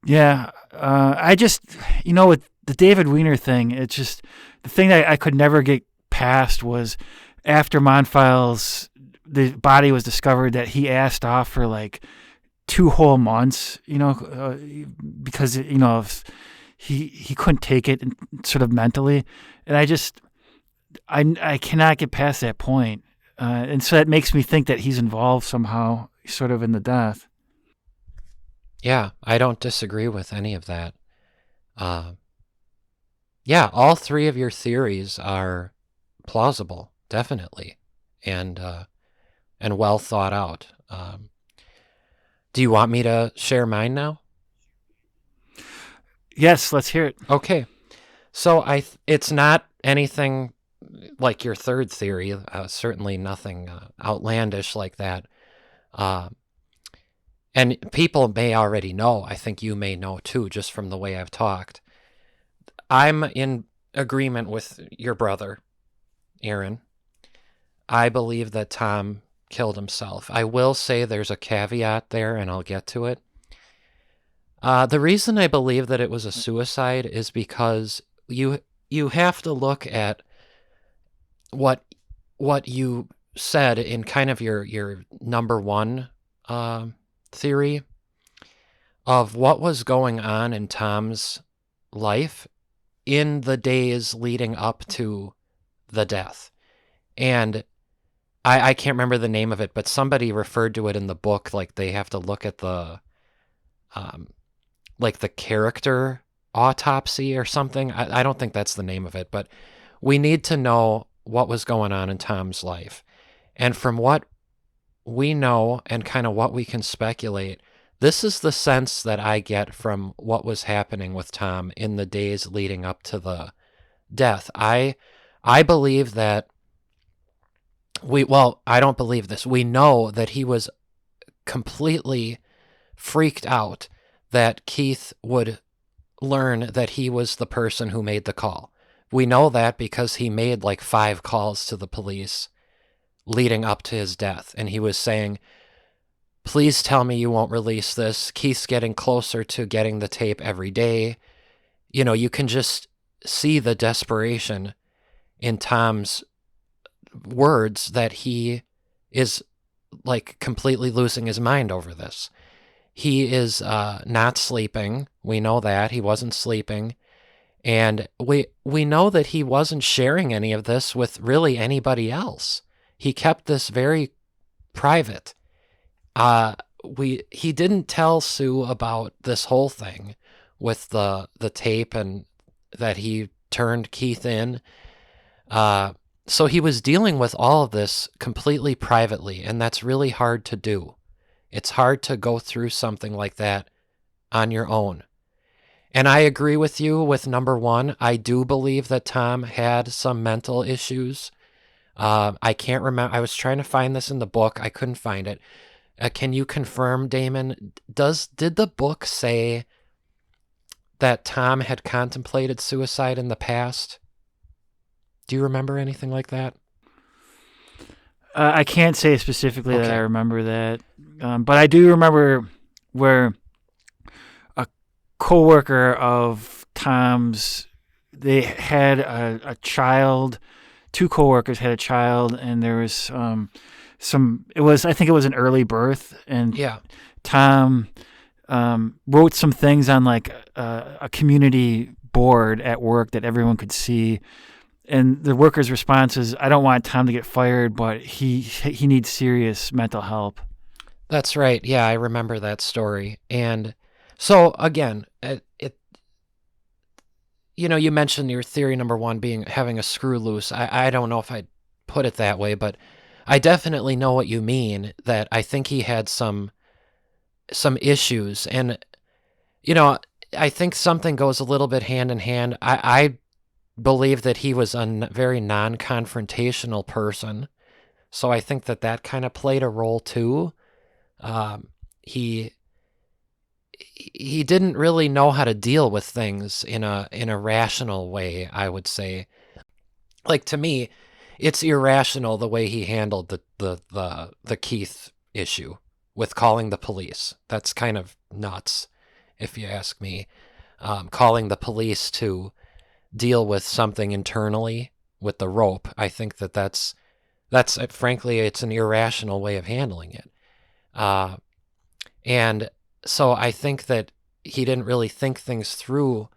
Yeah, I just with the David Weiner thing, it's just the thing that I could never get past was after Monfils, the body was discovered, that he asked off for like 2 whole months, because he couldn't take it sort of mentally, and I cannot get past that point, and so that makes me think that he's involved somehow, sort of in the death. Yeah, I don't disagree with any of that. Yeah, all 3 of your theories are plausible, definitely, and well thought out. Do you want me to share mine now? Yes, let's hear it. Okay, so it's not anything like your third theory. Certainly nothing outlandish like that. And people may already know. I think you may know too, just from the way I've talked. I'm in agreement with your brother, Aaron. I believe that Tom killed himself. I will say there's a caveat there, and I'll get to it. The reason I believe that it was a suicide is because you have to look at what you said in kind of your number one theory of what was going on in Tom's life in the days leading up to the death. And I can't remember the name of it, but somebody referred to it in the book like they have to look at the like the character autopsy or something. I don't think that's the name of it, but we need to know what was going on in Tom's life. And from what we know and kind of what we can speculate, this is the sense that I get from what was happening with Tom in the days leading up to the death. I believe that I don't believe this. We know that he was completely freaked out that Keith would learn that he was the person who made the call. We know that because he made like 5 calls to the police leading up to his death. And he was saying, please tell me you won't release this. Keith's getting closer to getting the tape every day. You can just see the desperation in Tom's words that he is like completely losing his mind over this. He is not sleeping. We know that. He wasn't sleeping. And we know that he wasn't sharing any of this with really anybody else. He kept this very private. He didn't tell Sue about this whole thing with the tape and that he turned Keith in. So he was dealing with all of this completely privately, and that's really hard to do. It's hard to go through something like that on your own. And I agree with you with number 1. I do believe that Tom had some mental issues. I can't remember. I was trying to find this in the book. I couldn't find it. Can you confirm, Damon? Did the book say that Tom had contemplated suicide in the past? Do you remember anything like that? I can't say specifically Okay. that I remember that, but I do remember where a coworker of Tom's they had a child. Two coworkers had a child, and there was I think it was an early birth, and Yeah. Tom wrote some things on like a community board at work that everyone could see. And the worker's response is, "I don't want Tom to get fired, but he needs serious mental help." That's right. Yeah, I remember that story. And so again, you mentioned your theory number one being having a screw loose. I don't know if I'd put it that way, but I definitely know what you mean, that I think he had some issues. And, I think something goes a little bit hand in hand. I believe that he was a very non-confrontational person. So I think that kind of played a role too. He he didn't really know how to deal with things in a rational way, I would say. Like, to me, it's irrational the way he handled the Keith issue with calling the police. That's kind of nuts, if you ask me. Calling the police to deal with something internally with the rope, I think that's frankly, it's an irrational way of handling it. And so I think that he didn't really think things through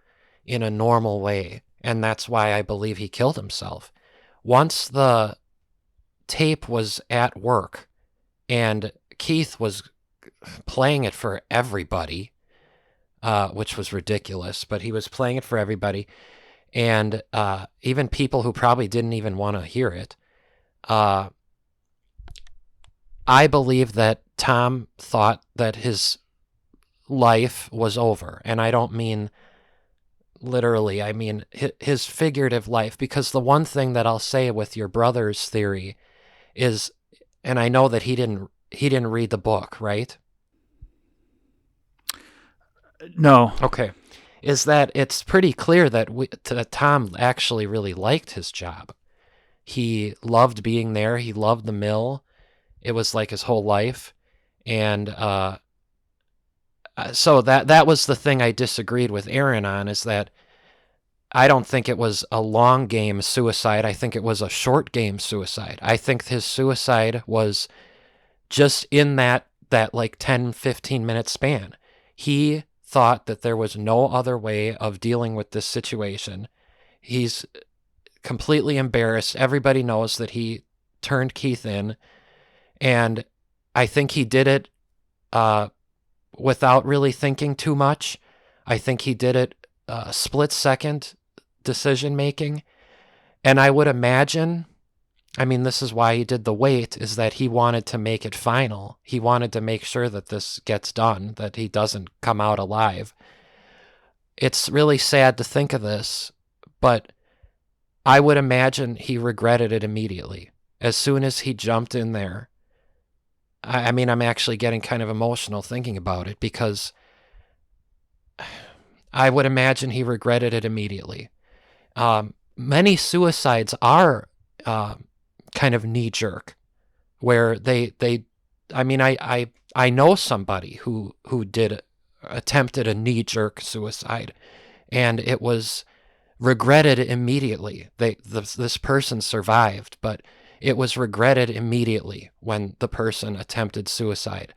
in a normal way, and that's why I believe he killed himself. Once the tape was at work and Keith was playing it for everybody, which was ridiculous, but he was playing it for everybody, and even people who probably didn't even want to hear it. I believe that Tom thought that his life was over, and I don't mean literally, I mean his figurative life, because the one thing that I'll say with your brother's theory is, and I know that he didn't read the book, right? No. Okay. Is that it's pretty clear that Tom actually really liked his job. He loved being there. He loved the mill. It was like his whole life. And so that was the thing I disagreed with Aaron on, is that I don't think it was a long game suicide. I think it was a short game suicide. I think his suicide was just in that like 10, 15-minute span. He thought that there was no other way of dealing with this situation. He's completely embarrassed. Everybody knows that he turned Keith in, and I think he did it without really thinking too much. I think he did it split-second decision-making, and I would imagine, I mean, this is why he did the wait, is that he wanted to make it final. He wanted to make sure that this gets done, that he doesn't come out alive. It's really sad to think of this, but I would imagine he regretted it immediately. As soon as he jumped in there, I mean, I'm actually getting kind of emotional thinking about it, because I would imagine he regretted it immediately. Many suicides are kind of knee-jerk, where I mean, I know somebody who attempted a knee-jerk suicide, and it was regretted immediately. This person survived, but it was regretted immediately when the person attempted suicide.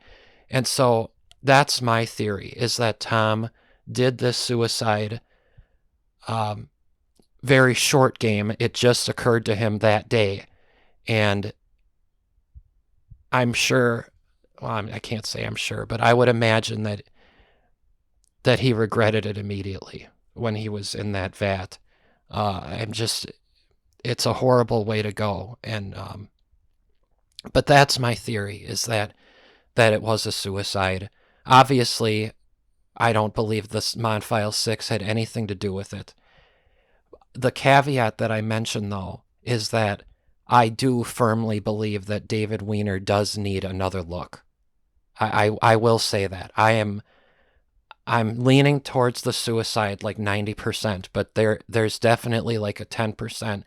And so that's my theory, is that Tom did this suicide very short game. It just occurred to him that day. And I'm sure, well, I can't say I'm sure, but I would imagine that he regretted it immediately when he was in that vat. It's a horrible way to go. And but that's my theory, is that it was a suicide. Obviously, I don't believe this Monfils 6 had anything to do with it. The caveat that I mentioned, though, is that I do firmly believe that David Weiner does need another look. I will say that. I'm leaning towards the suicide like 90%, but there's definitely like a 10%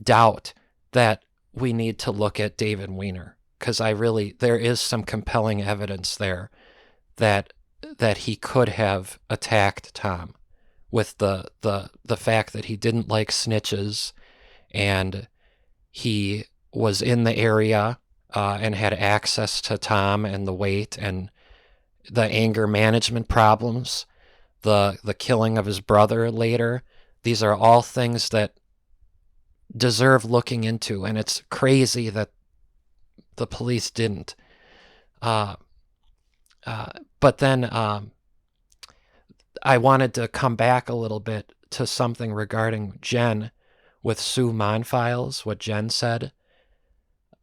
doubt that we need to look at David Weiner, because there is some compelling evidence there that he could have attacked Tom with the fact that he didn't like snitches, and he was in the area and had access to Tom and the weight and the anger management problems, the killing of his brother later. These are all things that deserve looking into, and it's crazy that the police didn't. But then I wanted to come back a little bit to something regarding Jen with Sue Monfils, what Jen said.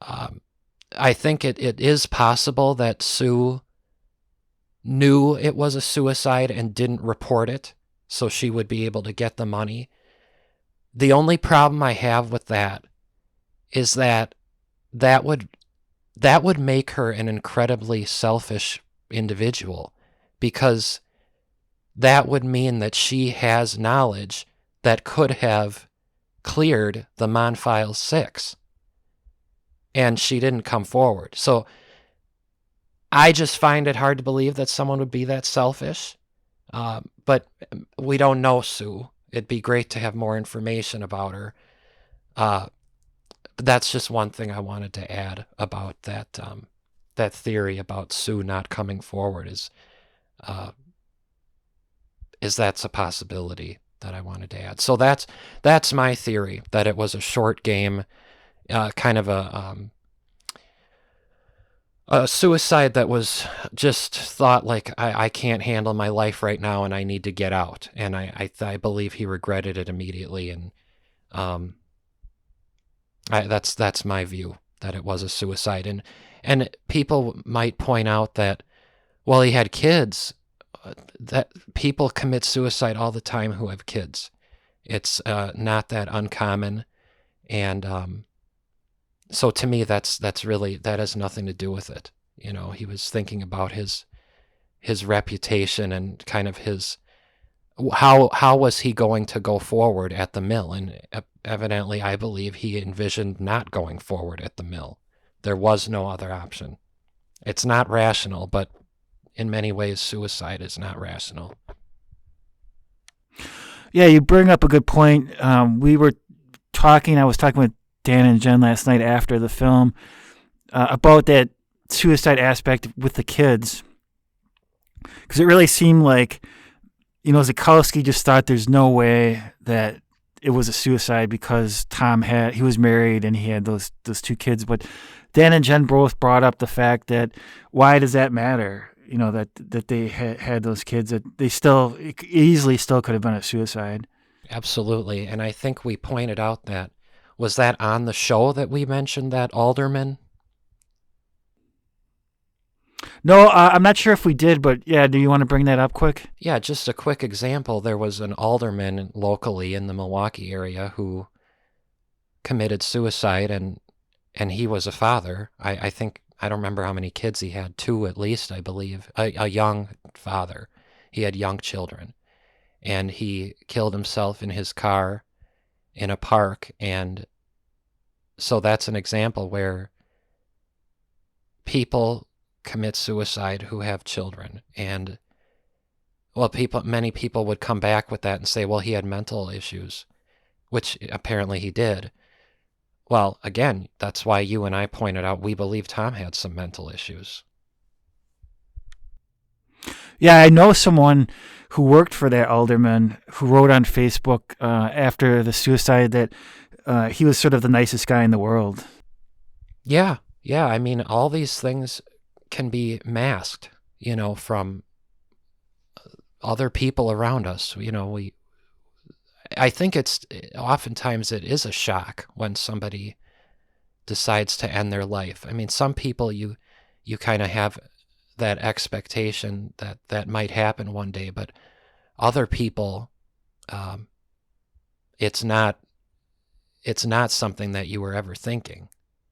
I think it is possible that Sue knew it was a suicide and didn't report it, so she would be able to get the money. The only problem I have with that is that would make her an incredibly selfish individual, because that would mean that she has knowledge that could have cleared the Monfils 6, and she didn't come forward. So I just find it hard to believe that someone would be that selfish. But we don't know Sue. It'd be great to have more information about her. But that's just one thing I wanted to add about that that theory about Sue not coming forward is that's a possibility that I wanted to add. So that's my theory, that it was a short game, kind of a suicide that was just thought like, I can't handle my life right now and I need to get out. And I believe he regretted it immediately. And that's my view, that it was a suicide. And people might point out that, well, he had kids. That people commit suicide all the time who have kids. It's not that uncommon. And so to me, that's really, that has nothing to do with it. You know, he was thinking about his reputation and kind of how was he going to go forward at the mill? And evidently, I believe he envisioned not going forward at the mill. There was no other option. It's not rational, but in many ways, suicide is not rational. Yeah, you bring up a good point. I was talking with Dan and Jen last night after the film about that suicide aspect with the kids. Because it really seemed like, Zakowski just thought there's no way that it was a suicide because he was married and he had those two kids. But Dan and Jen both brought up the fact that, why does that matter? That they had those kids, that they easily could have been a suicide. Absolutely. And I think we pointed out that, was that on the show that we mentioned that alderman? No, I'm not sure if we did, but yeah, do you want to bring that up quick? Yeah, just a quick example. There was an alderman locally in the Milwaukee area who committed suicide, and he was a father. I think, I don't remember how many kids he had, 2 at least, I believe. A young father. He had young children. And he killed himself in his car in a park. And so that's an example where people commit suicide who have children. And, well, many people would come back with that and say, well, he had mental issues, which apparently he did. Well, again, that's why you and I pointed out we believe Tom had some mental issues. Yeah, I know someone who worked for that alderman who wrote on Facebook after the suicide that he was sort of the nicest guy in the world. Yeah. I mean, all these things can be masked, from other people around us. I think oftentimes it is a shock when somebody decides to end their life. I mean, some people you kind of have that expectation that might happen one day, but other people, it's not something that you were ever thinking.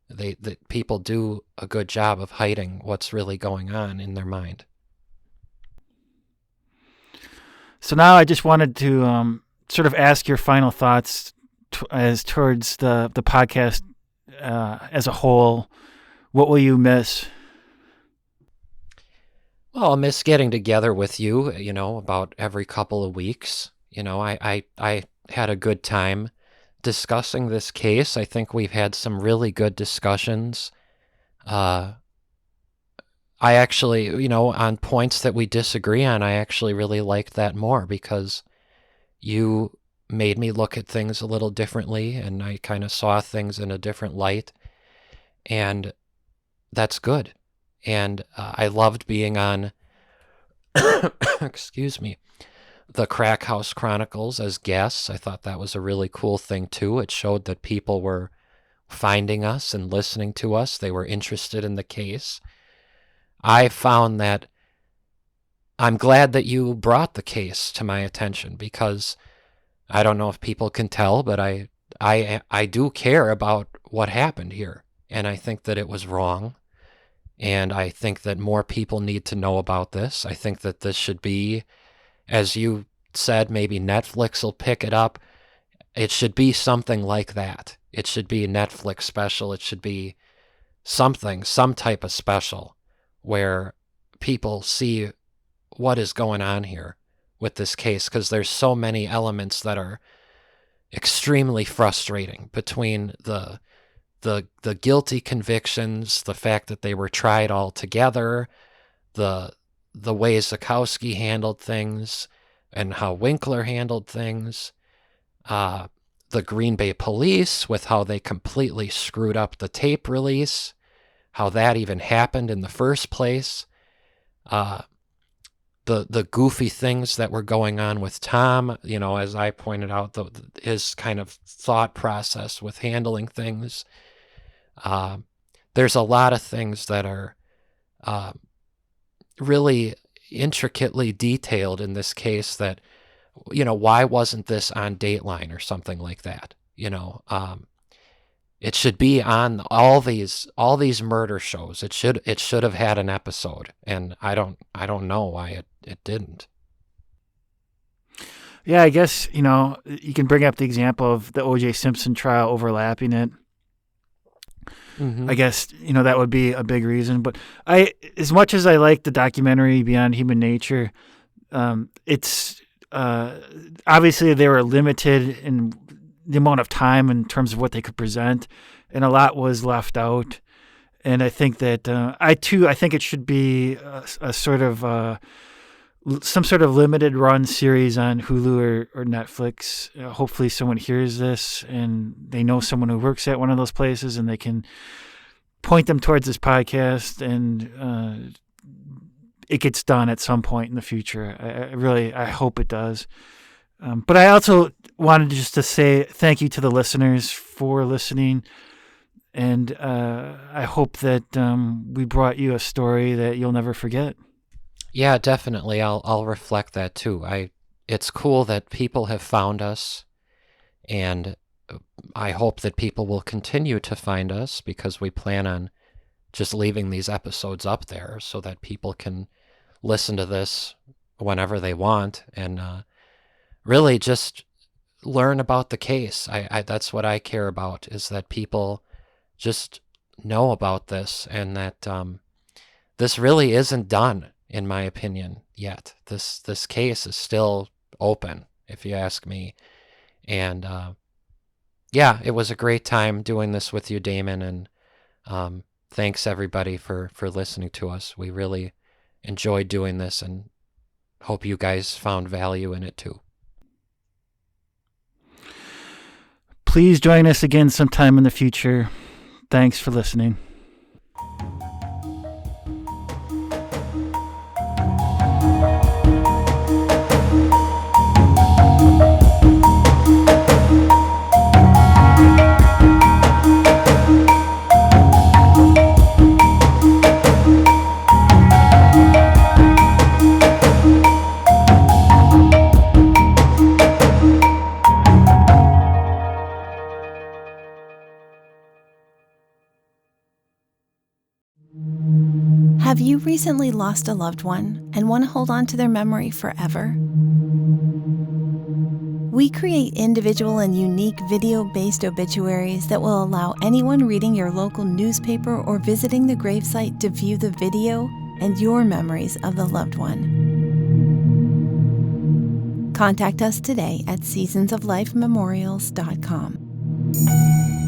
The people do a good job of hiding what's really going on in their mind. So now I just wanted to sort of ask your final thoughts as towards the podcast as a whole. What will you miss? Well, I'll miss getting together with you, about every couple of weeks. I had a good time discussing this case. I think we've had some really good discussions. I actually, on points that we disagree on, I actually really liked that more because you made me look at things a little differently, and I kind of saw things in a different light, and that's good. And I loved being on, excuse me, the Crack House Chronicles as guests. I thought that was a really cool thing, too. It showed that people were finding us and listening to us. They were interested in the case. I found that I'm glad that you brought the case to my attention because I don't know if people can tell, but I do care about what happened here. And I think that it was wrong. And I think that more people need to know about this. I think that this should be, as you said, maybe Netflix will pick it up. It should be something like that. It should be a Netflix special. It should be something, some type of special where people see what is going on here with this case, because there's so many elements that are extremely frustrating between the guilty convictions, the fact that they were tried all together, the way Zukowski handled things and how Winkler handled things, the Green Bay police with how they completely screwed up the tape release, how that even happened in the first place, the goofy things that were going on with Tom, as I pointed out, his kind of thought process with handling things. There's a lot of things that are really intricately detailed in this case that, why wasn't this on Dateline or something like that? It should be on all these murder shows. It should have had an episode, and I don't know why it didn't. Yeah, I guess, you can bring up the example of the O.J. Simpson trial overlapping it. Mm-hmm. I guess, that would be a big reason. But as much as I like the documentary Beyond Human Nature, it's obviously they were limited in the amount of time in terms of what they could present, and a lot was left out. And I think that I think it should be a sort of some sort of limited run series on Hulu or Netflix. Hopefully someone hears this and they know someone who works at one of those places and they can point them towards this podcast, and it gets done at some point in the future. I hope it does. But I also wanted just to say thank you to the listeners for listening. And I hope that we brought you a story that you'll never forget. Yeah, definitely. I'll reflect that too. It's cool that people have found us, and I hope that people will continue to find us because we plan on just leaving these episodes up there so that people can listen to this whenever they want and really just learn about the case. I that's what I care about, is that people just know about this, and that this really isn't done, in my opinion, yet. This case is still open, if you ask me. And yeah, it was a great time doing this with you, Damon, and thanks everybody for listening to us. We really enjoyed doing this and hope you guys found value in it too. Please join us again sometime in the future. Thanks for listening. Have you recently lost a loved one and want to hold on to their memory forever? We create individual and unique video-based obituaries that will allow anyone reading your local newspaper or visiting the gravesite to view the video and your memories of the loved one. Contact us today at seasonsoflifememorials.com.